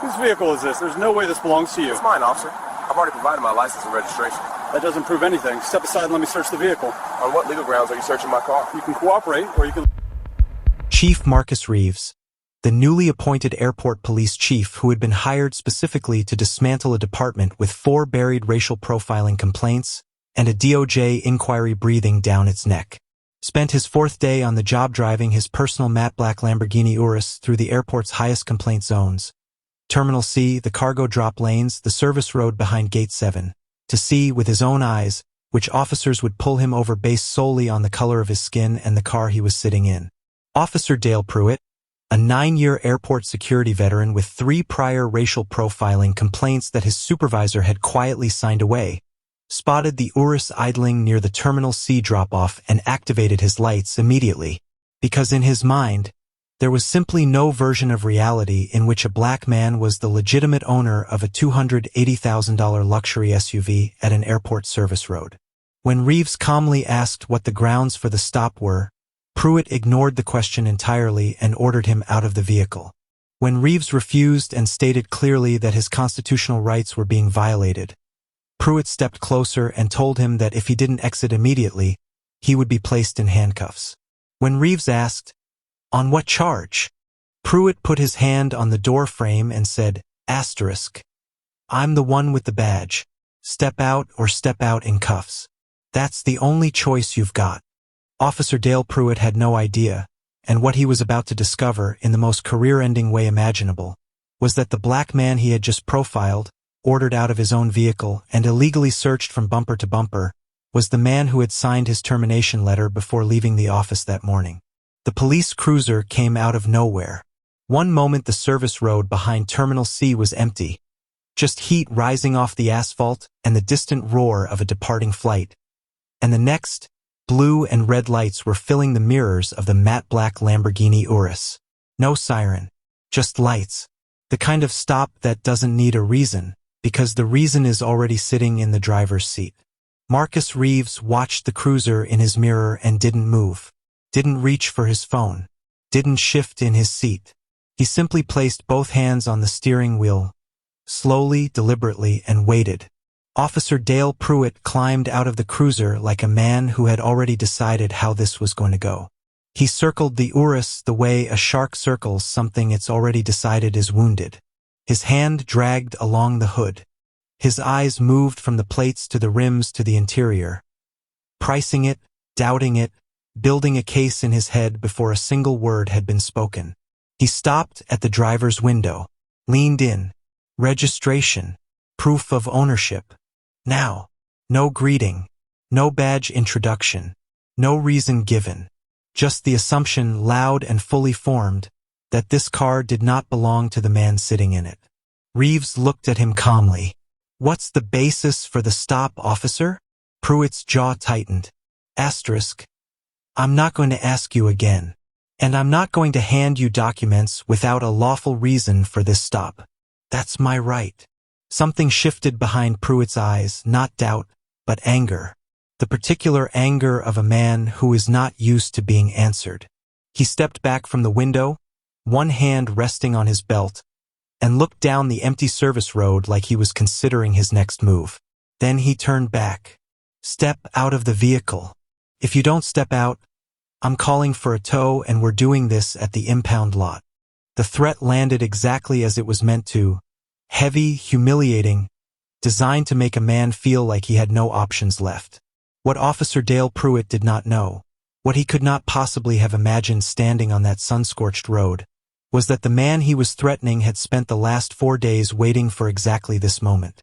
Whose vehicle is this? There's no way this belongs to you. It's mine, officer. I've already provided my license and registration. That doesn't prove anything. Step aside and let me search the vehicle. On what legal grounds are you searching my car? You can cooperate, or you can... Chief Marcus Reeves, the newly appointed airport police chief who had been hired specifically to dismantle a department with 4 buried racial profiling complaints and a DOJ inquiry breathing down its neck, spent his 4th day on the job driving his personal matte black Lamborghini Urus through the airport's highest complaint zones. Terminal C, the cargo drop lanes, the service road behind Gate 7, to see with his own eyes which officers would pull him over based solely on the color of his skin and the car he was sitting in. Officer Dale Pruitt, a 9-year airport security veteran with 3 prior racial profiling complaints that his supervisor had quietly signed away, spotted the Urus idling near the Terminal C drop-off and activated his lights immediately, because in his mind, there was simply no version of reality in which a black man was the legitimate owner of a $280,000 luxury SUV at an airport service road. When Reeves calmly asked what the grounds for the stop were, Pruitt ignored the question entirely and ordered him out of the vehicle. When Reeves refused and stated clearly that his constitutional rights were being violated, Pruitt stepped closer and told him that if he didn't exit immediately, he would be placed in handcuffs. When Reeves asked, "On what charge?" Pruitt put his hand on the door frame and said, "Asterisk. I'm the one with the badge. Step out or step out in cuffs. That's the only choice you've got." Officer Dale Pruitt had no idea, and what he was about to discover in the most career-ending way imaginable, was that the black man he had just profiled, ordered out of his own vehicle, and illegally searched from bumper to bumper, was the man who had signed his termination letter before leaving the office that morning. The police cruiser came out of nowhere. One moment the service road behind Terminal C was empty, just heat rising off the asphalt and the distant roar of a departing flight, and the next, blue and red lights were filling the mirrors of the matte black Lamborghini Urus. No siren, just lights. The kind of stop that doesn't need a reason, because the reason is already sitting in the driver's seat. Marcus Reeves watched the cruiser in his mirror and didn't move, didn't reach for his phone, didn't shift in his seat. He simply placed both hands on the steering wheel, slowly, deliberately, and waited. Officer Dale Pruitt climbed out of the cruiser like a man who had already decided how this was going to go. He circled the Urus the way a shark circles something it's already decided is wounded. His hand dragged along the hood. His eyes moved from the plates to the rims to the interior, pricing it, doubting it, building a case in his head before a single word had been spoken. He stopped at the driver's window, leaned in. Registration, proof of ownership. Now, no greeting, no badge introduction, no reason given, just the assumption, loud and fully formed, that this car did not belong to the man sitting in it. Reeves looked at him calmly. "What's the basis for the stop, officer?" Pruitt's jaw tightened. Asterisk. "I'm not going to ask you again. And I'm not going to hand you documents without a lawful reason for this stop. That's my right." Something shifted behind Pruitt's eyes, not doubt, but anger. The particular anger of a man who is not used to being answered. He stepped back from the window, one hand resting on his belt, and looked down the empty service road like he was considering his next move. Then he turned back. "Step out of the vehicle. If you don't step out, I'm calling for a tow and we're doing this at the impound lot." The threat landed exactly as it was meant to. Heavy, humiliating, designed to make a man feel like he had no options left. What Officer Dale Pruitt did not know, what he could not possibly have imagined standing on that sun-scorched road, was that the man he was threatening had spent the last 4 days waiting for exactly this moment.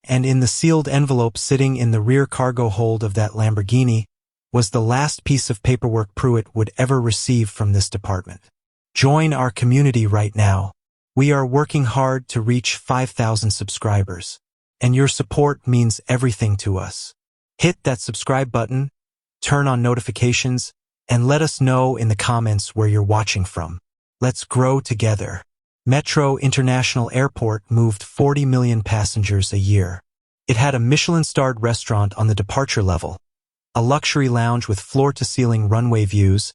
And in the sealed envelope sitting in the rear cargo hold of that Lamborghini was the last piece of paperwork Pruitt would ever receive from this department. Join our community right now. We are working hard to reach 5,000 subscribers, and your support means everything to us. Hit that subscribe button, turn on notifications, and let us know in the comments where you're watching from. Let's grow together. Metro International Airport moved 40 million passengers a year. It had a Michelin-starred restaurant on the departure level, a luxury lounge with floor-to-ceiling runway views,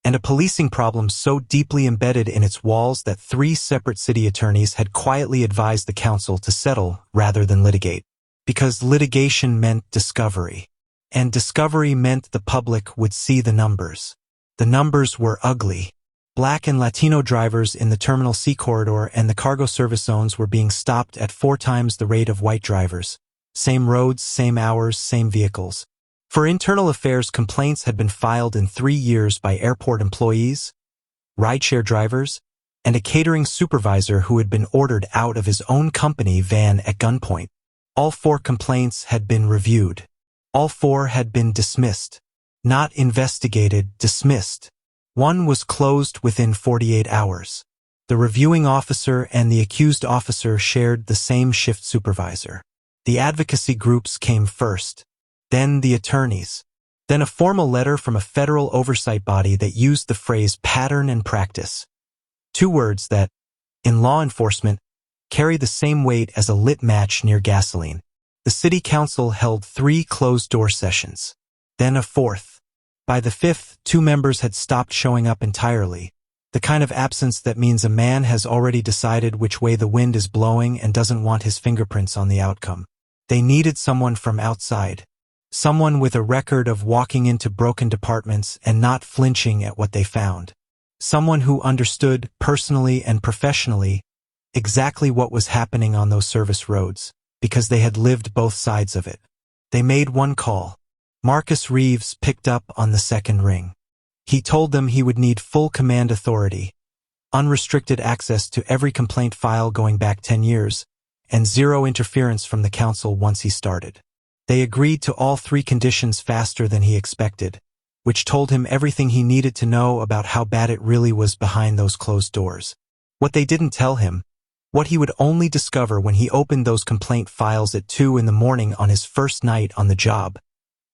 and a policing problem so deeply embedded in its walls that 3 separate city attorneys had quietly advised the council to settle rather than litigate. Because litigation meant discovery. And discovery meant the public would see the numbers. The numbers were ugly. Black and Latino drivers in the Terminal C corridor and the cargo service zones were being stopped at 4 times the rate of white drivers. Same roads, same hours, same vehicles. For internal affairs, complaints had been filed in 3 years by airport employees, rideshare drivers, and a catering supervisor who had been ordered out of his own company van at gunpoint. All 4 complaints had been reviewed. All 4 had been dismissed. Not investigated, dismissed. One was closed within 48 hours. The reviewing officer and the accused officer shared the same shift supervisor. The advocacy groups came first, then the attorneys, then a formal letter from a federal oversight body that used the phrase pattern and practice. 2 words that, in law enforcement, carry the same weight as a lit match near gasoline. The city council held 3 closed-door sessions, then a 4th. By the 5th, 2 members had stopped showing up entirely, the kind of absence that means a man has already decided which way the wind is blowing and doesn't want his fingerprints on the outcome. They needed someone from outside, someone with a record of walking into broken departments and not flinching at what they found, someone who understood, personally and professionally, exactly what was happening on those service roads, because they had lived both sides of it. They made one call. Marcus Reeves picked up on the second ring. He told them he would need full command authority, unrestricted access to every complaint file going back 10 years, and 0 interference from the council once he started. They agreed to all 3 conditions faster than he expected, which told him everything he needed to know about how bad it really was behind those closed doors. What they didn't tell him, what he would only discover when he opened those complaint files at 2 in the morning on his first night on the job,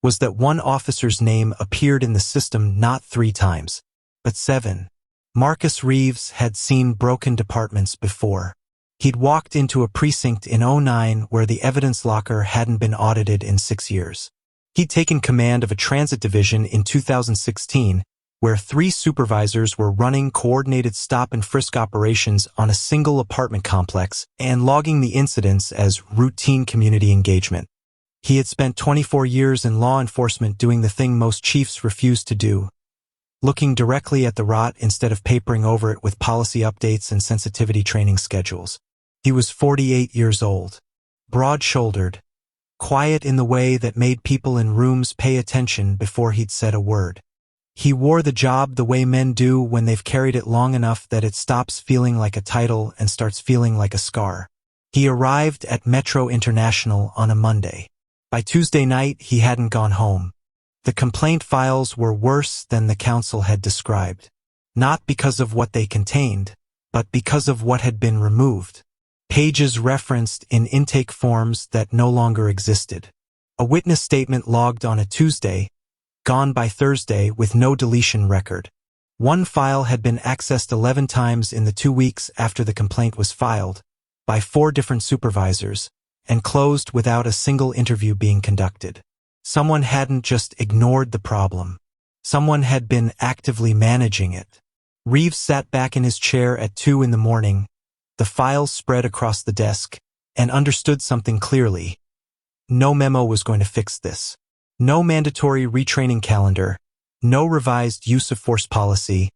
was that one officer's name appeared in the system not 3 times, but 7. Marcus Reeves had seen broken departments before. He'd walked into a precinct in '09 where the evidence locker hadn't been audited in 6 years. He'd taken command of a transit division in 2016, where 3 supervisors were running coordinated stop and frisk operations on a single apartment complex and logging the incidents as routine community engagement. He had spent 24 years in law enforcement doing the thing most chiefs refused to do, looking directly at the rot instead of papering over it with policy updates and sensitivity training schedules. He was 48 years old, broad-shouldered, quiet in the way that made people in rooms pay attention before he'd said a word. He wore the job the way men do when they've carried it long enough that it stops feeling like a title and starts feeling like a scar. He arrived at Metro International on a Monday. By Tuesday night, he hadn't gone home. The complaint files were worse than the council had described, not because of what they contained, but because of what had been removed. Pages referenced in intake forms that no longer existed. A witness statement logged on a Tuesday, gone by Thursday with no deletion record. One file had been accessed 11 times in the 2 weeks after the complaint was filed, by 4 different supervisors, and closed without a single interview being conducted. Someone hadn't just ignored the problem. Someone had been actively managing it. Reeves sat back in his chair at 2 in the morning, the files spread across the desk, and understood something clearly. No memo was going to fix this. No mandatory retraining calendar, no revised use of force policy,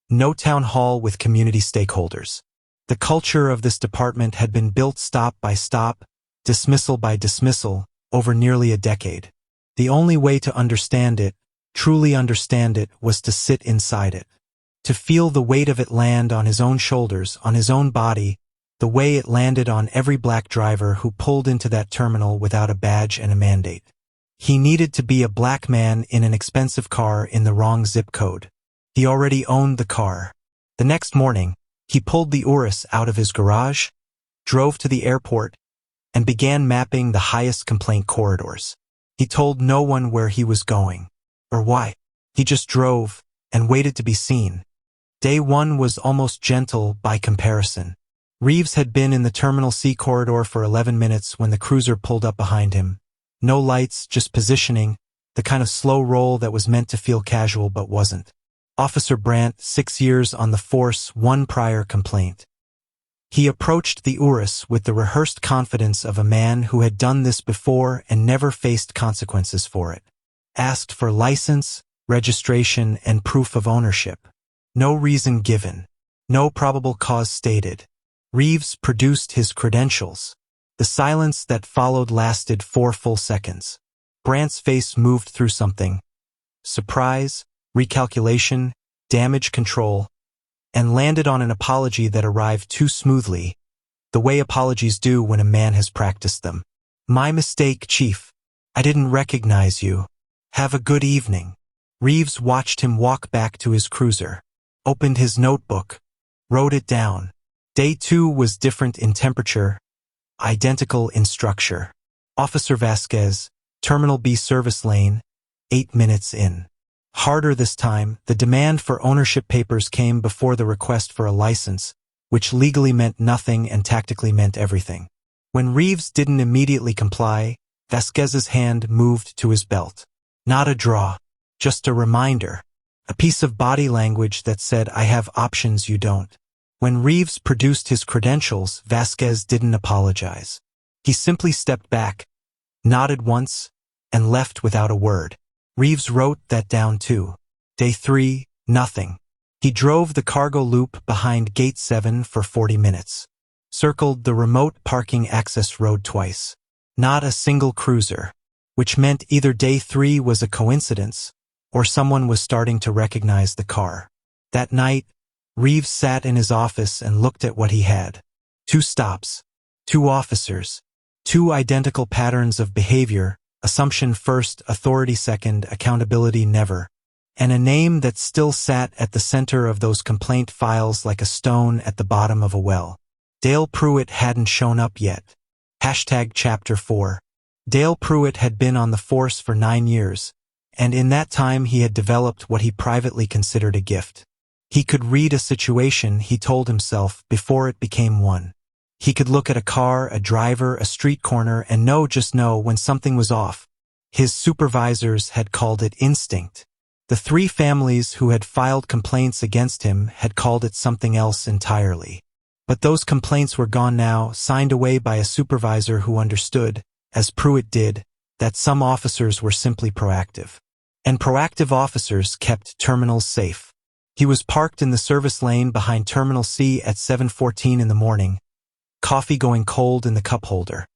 no town hall with community stakeholders. The culture of this department had been built stop by stop, dismissal by dismissal, over nearly a decade. The only way to understand it, truly understand it, was to sit inside it. To feel the weight of it land on his own shoulders, on his own body, the way it landed on every black driver who pulled into that terminal without a badge and a mandate. He needed to be a black man in an expensive car in the wrong zip code. He already owned the car. The next morning, he pulled the Urus out of his garage, drove to the airport, and began mapping the highest complaint corridors. He told no one where he was going, or why. He just drove, and waited to be seen. Day 1 was almost gentle by comparison. Reeves had been in the Terminal C corridor for 11 minutes when the cruiser pulled up behind him. No lights, just positioning, the kind of slow roll that was meant to feel casual but wasn't. Officer Brandt, 6 years on the force, 1 prior complaint. He approached the Urus with the rehearsed confidence of a man who had done this before and never faced consequences for it. Asked for license, registration, and proof of ownership. No reason given. No probable cause stated. Reeves produced his credentials. The silence that followed lasted 4 full seconds. Brandt's face moved through something. Surprise, recalculation, damage control, and landed on an apology that arrived too smoothly, the way apologies do when a man has practiced them. "My mistake, Chief. I didn't recognize you. Have a good evening." Reeves watched him walk back to his cruiser, opened his notebook, wrote it down. Day 2 was different in temperature, identical in structure. Officer Vasquez, Terminal B service lane, 8 minutes in. Harder this time, the demand for ownership papers came before the request for a license, which legally meant nothing and tactically meant everything. When Reeves didn't immediately comply, Vasquez's hand moved to his belt. Not a draw, just a reminder. A piece of body language that said, "I have options you don't." When Reeves produced his credentials, Vasquez didn't apologize. He simply stepped back, nodded once, and left without a word. Reeves wrote that down too. Day 3, nothing. He drove the cargo loop behind Gate 7 for 40 minutes. Circled the remote parking access road twice. Not a single cruiser, which meant either Day 3 was a coincidence, or someone was starting to recognize the car. That night, Reeves sat in his office and looked at what he had. 2 stops, 2 officers, 2 identical patterns of behavior, assumption first, authority second, accountability never, and a name that still sat at the center of those complaint files like a stone at the bottom of a well. Dale Pruitt hadn't shown up yet. Chapter 4. Dale Pruitt had been on the force for 9 years, and in that time he had developed what he privately considered a gift. He could read a situation, he told himself, before it became one. He could look at a car, a driver, a street corner, and just know when something was off. His supervisors had called it instinct. The 3 families who had filed complaints against him had called it something else entirely. But those complaints were gone now, signed away by a supervisor who understood, as Pruitt did, that some officers were simply proactive. And proactive officers kept terminals safe. He was parked in the service lane behind Terminal C at 7:14 in the morning, coffee going cold in the cup holder,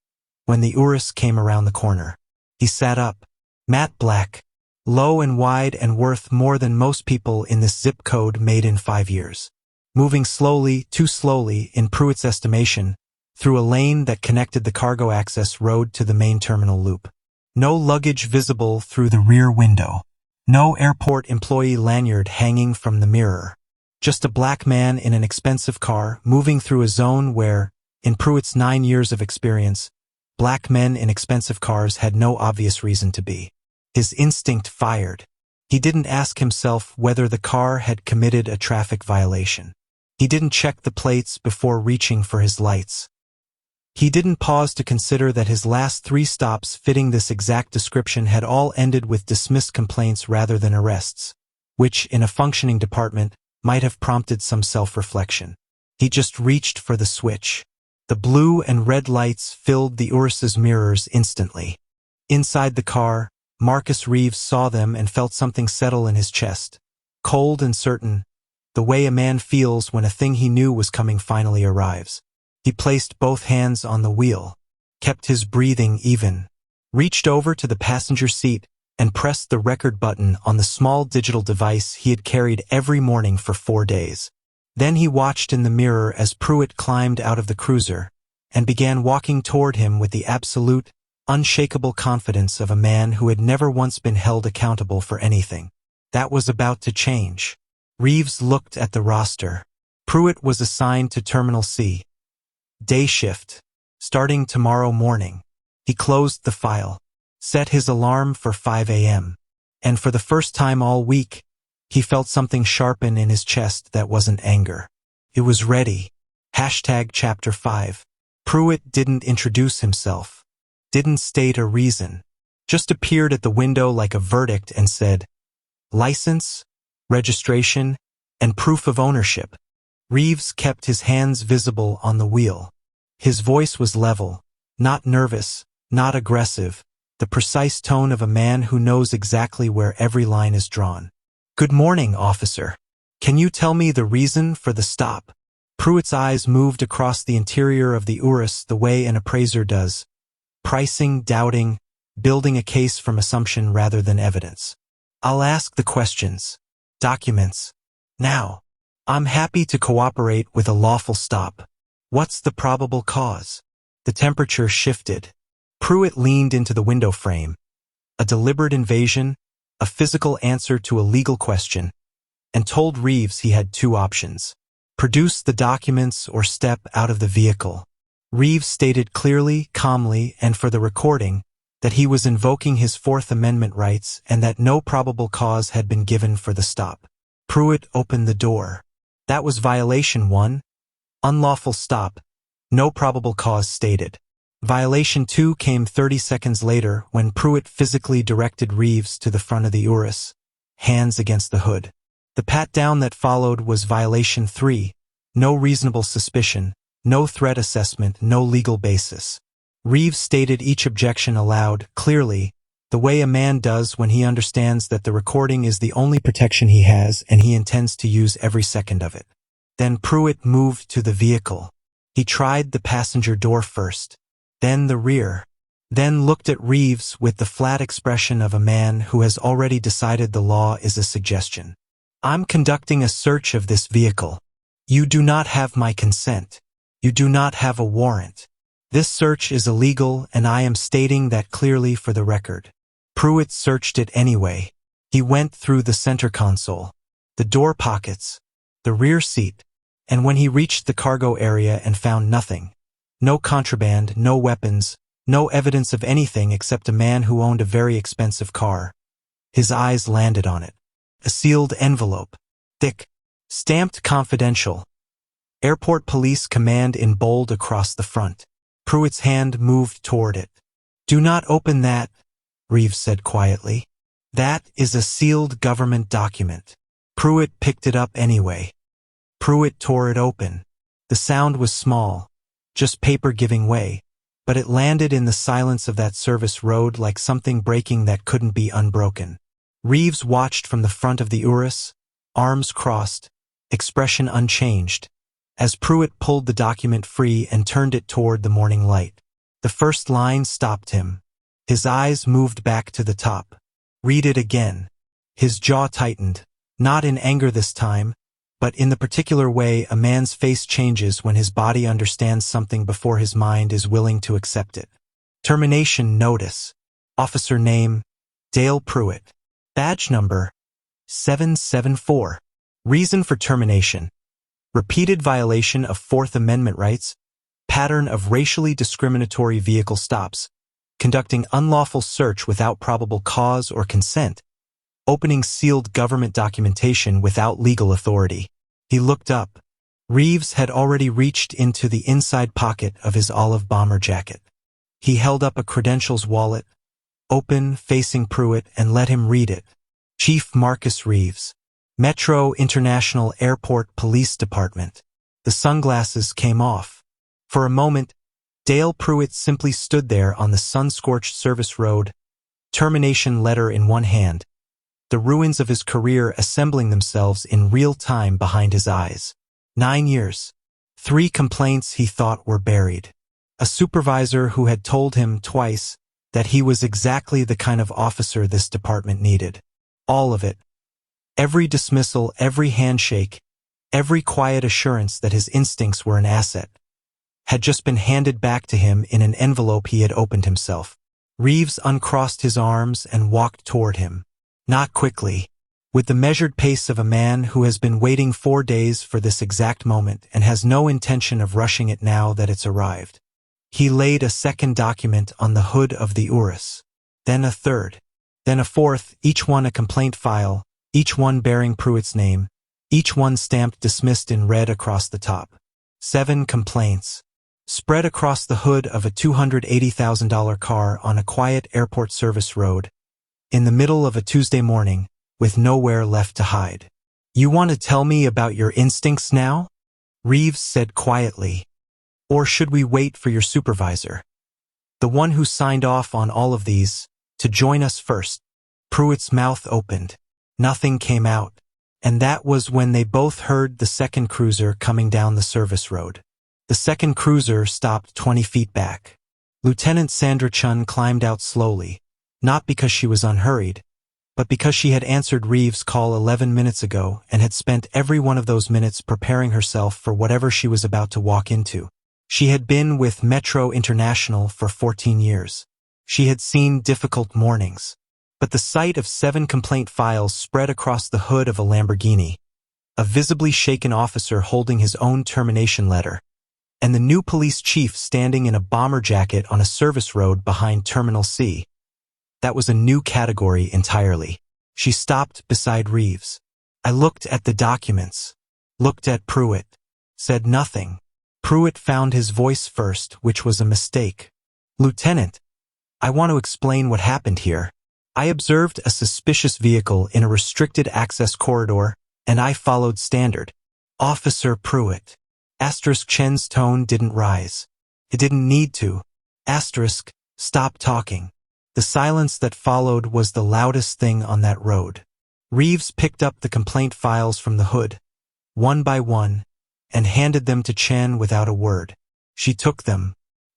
when the Urus came around the corner. He sat up, matte black, low and wide and worth more than most people in this zip code made in 5 years. Moving slowly, too slowly, in Pruitt's estimation, through a lane that connected the cargo access road to the main terminal loop. No luggage visible through the rear window. No airport employee lanyard hanging from the mirror. Just a black man in an expensive car moving through a zone where, in Pruitt's 9 years of experience, black men in expensive cars had no obvious reason to be. His instinct fired. He didn't ask himself whether the car had committed a traffic violation. He didn't check the plates before reaching for his lights. He didn't pause to consider that his last 3 stops fitting this exact description had all ended with dismissed complaints rather than arrests, which, in a functioning department, might have prompted some self-reflection. He just reached for the switch. The blue and red lights filled the Urus's mirrors instantly. Inside the car, Marcus Reeves saw them and felt something settle in his chest. Cold and certain, the way a man feels when a thing he knew was coming finally arrives. He placed both hands on the wheel, kept his breathing even, reached over to the passenger seat, and pressed the record button on the small digital device he had carried every morning for 4 days. Then he watched in the mirror as Pruitt climbed out of the cruiser and began walking toward him with the absolute, unshakable confidence of a man who had never once been held accountable for anything. That was about to change. Reeves looked at the roster. Pruitt was assigned to Terminal C. Day shift, starting tomorrow morning. He closed the file, set his alarm for 5 a.m., and for the first time all week, he felt something sharpen in his chest that wasn't anger. It was ready. Chapter 5. Pruitt didn't introduce himself, didn't state a reason, just appeared at the window like a verdict and said, "License? registration, and proof of ownership. Reeves kept his hands visible on the wheel. His voice was level, not nervous, not aggressive, the precise tone of a man who knows exactly where every line is drawn. "Good morning, officer. Can you tell me the reason for the stop?" Pruitt's eyes moved across the interior of the Urus the way an appraiser does, pricing, doubting, building a case from assumption rather than evidence. "I'll ask the questions. Documents. Now. I'm happy to cooperate with a lawful stop. What's the probable cause?" The temperature shifted. Pruitt leaned into the window frame. A deliberate invasion, a physical answer to a legal question, and told Reeves he had two options: produce the documents or step out of the vehicle. Reeves stated clearly, calmly, and for the recording, that he was invoking his Fourth Amendment rights and that no probable cause had been given for the stop. Pruitt opened the door. That was violation 1. Unlawful stop. No probable cause stated. Violation 2 came 30 seconds later when Pruitt physically directed Reeves to the front of the Urus, hands against the hood. The pat-down that followed was violation 3. No reasonable suspicion, no threat assessment, no legal basis. Reeves stated each objection aloud, clearly, the way a man does when he understands that the recording is the only protection he has and he intends to use every second of it. Then Pruitt moved to the vehicle. He tried the passenger door first, then the rear, then looked at Reeves with the flat expression of a man who has already decided the law is a suggestion. "I'm conducting a search of this vehicle. You do not have my consent. You do not have a warrant. This search is illegal and I am stating that clearly for the record." Pruitt searched it anyway. He went through the center console, the door pockets, the rear seat, and when he reached the cargo area and found nothing, no contraband, no weapons, no evidence of anything except a man who owned a very expensive car, his eyes landed on it. A sealed envelope, thick, stamped confidential. Airport Police Command in bold across the front. Pruitt's hand moved toward it. "Do not open that," Reeves said quietly. "That is a sealed government document." Pruitt picked it up anyway. Pruitt tore it open. The sound was small, just paper giving way, but it landed in the silence of that service road like something breaking that couldn't be unbroken. Reeves watched from the front of the Urus, arms crossed, expression unchanged, as Pruitt pulled the document free and turned it toward the morning light. The first line stopped him. His eyes moved back to the top. "Read it again." His jaw tightened, not in anger this time, but in the particular way a man's face changes when his body understands something before his mind is willing to accept it. Termination notice. Officer name, Dale Pruitt. Badge number, 774. Reason for termination. Repeated violation of Fourth Amendment rights. Pattern of racially discriminatory vehicle stops. Conducting unlawful search without probable cause or consent. Opening sealed government documentation without legal authority. He looked up. Reeves had already reached into the inside pocket of his olive bomber jacket. He held up a credentials wallet, open, facing Pruitt, and let him read it. Chief Marcus Reeves. Metro International Airport Police Department. The sunglasses came off. For a moment, Dale Pruitt simply stood there on the sun-scorched service road, termination letter in one hand, the ruins of his career assembling themselves in real time behind his eyes. 9 years. 3 complaints he thought were buried. A supervisor who had told him twice that he was exactly the kind of officer this department needed. All of it. Every dismissal, every handshake, every quiet assurance that his instincts were an asset, had just been handed back to him in an envelope he had opened himself. Reeves uncrossed his arms and walked toward him. Not quickly, with the measured pace of a man who has been waiting 4 days for this exact moment and has no intention of rushing it now that it's arrived. He laid a second document on the hood of the Urus, then a third, then a fourth, each one a complaint file, each one bearing Pruitt's name, each one stamped dismissed in red across the top. 7 complaints, spread across the hood of a $280,000 car on a quiet airport service road, in the middle of a Tuesday morning, with nowhere left to hide. You want to tell me about your instincts now? Reeves said quietly. Or should we wait for your supervisor? The one who signed off on all of these, to join us first. Pruitt's mouth opened. Nothing came out. And that was when they both heard the second cruiser coming down the service road. The second cruiser stopped 20 feet back. Lieutenant Sandra Chun climbed out slowly, not because she was unhurried, but because she had answered Reeves' call 11 minutes ago and had spent every one of those minutes preparing herself for whatever she was about to walk into. She had been with Metro International for 14 years. She had seen difficult mornings. But the sight of 7 complaint files spread across the hood of a Lamborghini, a visibly shaken officer holding his own termination letter, and the new police chief standing in a bomber jacket on a service road behind Terminal C. That was a new category entirely. She stopped beside Reeves. I looked at the documents, looked at Pruitt, said nothing. Pruitt found his voice first, which was a mistake. Lieutenant, I want to explain what happened here. I observed a suspicious vehicle in a restricted access corridor, and I followed standard. Officer Pruitt. Asterisk Chen's tone didn't rise. It didn't need to. Asterisk, stop talking. The silence that followed was the loudest thing on that road. Reeves picked up the complaint files from the hood, one by one, and handed them to Chen without a word. She took them.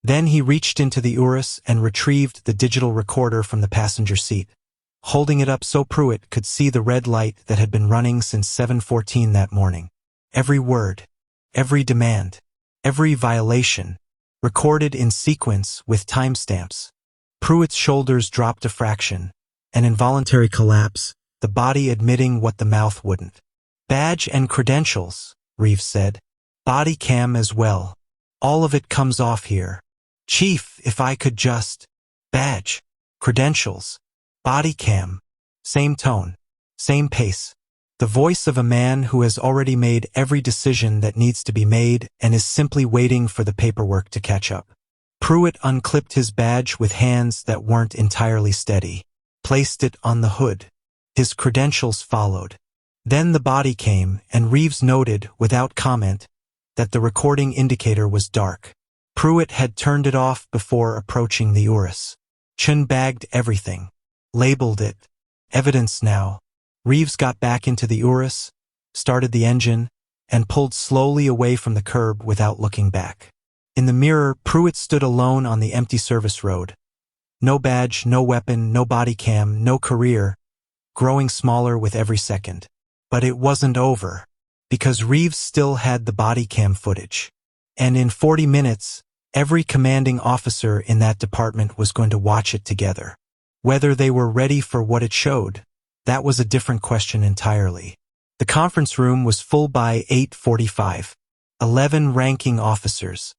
Then he reached into the Urus and retrieved the digital recorder from the passenger seat, holding it up so Pruitt could see the red light that had been running since 7:14 that morning. Every word, every demand, every violation, recorded in sequence with timestamps. Pruitt's shoulders dropped a fraction, an involuntary collapse, the body admitting what the mouth wouldn't. Badge and credentials, Reeves said. Body cam as well. All of it comes off here. Chief, if I could just... Badge, credentials, body cam. Same tone, same pace. The voice of a man who has already made every decision that needs to be made and is simply waiting for the paperwork to catch up. Pruitt unclipped his badge with hands that weren't entirely steady, placed it on the hood. His credentials followed. Then the body came, and Reeves noted, without comment, that the recording indicator was dark. Pruitt had turned it off before approaching the Urus. Chen bagged everything, labeled it. Evidence now. Reeves got back into the Urus, started the engine, and pulled slowly away from the curb without looking back. In the mirror, Pruitt stood alone on the empty service road. No badge, no weapon, no body cam, no career, growing smaller with every second. But it wasn't over, because Reeves still had the body cam footage. And in 40 minutes, every commanding officer in that department was going to watch it together. Whether they were ready for what it showed, that was a different question entirely. The conference room was full by 8:45. 11 ranking officers,